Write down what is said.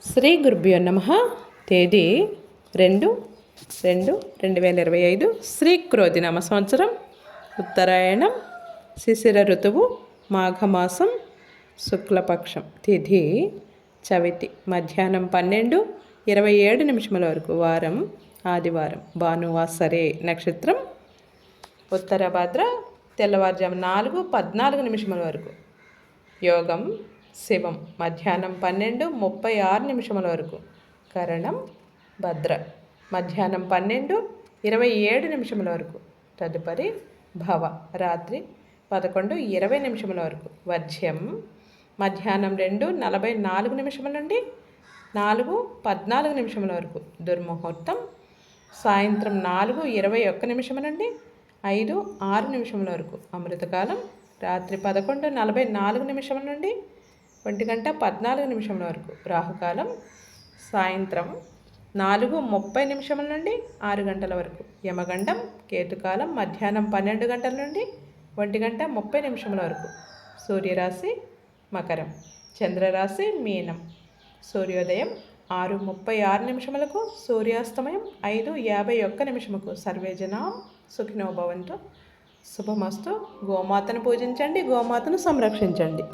శ్రీ గురుభ్యో నమః. తేదీ 2/2/2025 శ్రీ క్రోధినామ సంవత్సరం, ఉత్తరాయణం, శిశిర ఋతువు, మాఘమాసం, శుక్లపక్షం, తిథి చవితి, మధ్యాహ్నం 12:27 వరకు, వారం ఆదివారం, భానువాసరే, నక్షత్రం ఉత్తరభద్ర, తెల్లవారుజాము 4:14 వరకు, యోగం శివం, మధ్యాహ్నం 12:36 వరకు, కరణం భద్ర, మధ్యాహ్నం 12:27 వరకు, తదుపరి భవ, రాత్రి 11:20 వరకు, వర్జ్యం మధ్యాహ్నం 2:44 నుండి 4:14 వరకు, దుర్ముహూర్తం సాయంత్రం 4:21 నుండి 5:06 వరకు, అమృతకాలం రాత్రి 11:44 నుండి 1:14 వరకు, రాహుకాలం సాయంత్రం 4:30 నుండి 6 గంటల వరకు, యమగండం కేతుకాలం మధ్యాహ్నం 12 గంటల నుండి 1:30 వరకు, సూర్యరాశి మకరం, చంద్రరాశి మీనం, సూర్యోదయం 6:36 సూర్యాస్తమయం 5:51. సర్వే జనా సుఖినో భవంతు. శుభమస్తు. గోమాతను పూజించండి, గోమాతను సంరక్షించండి.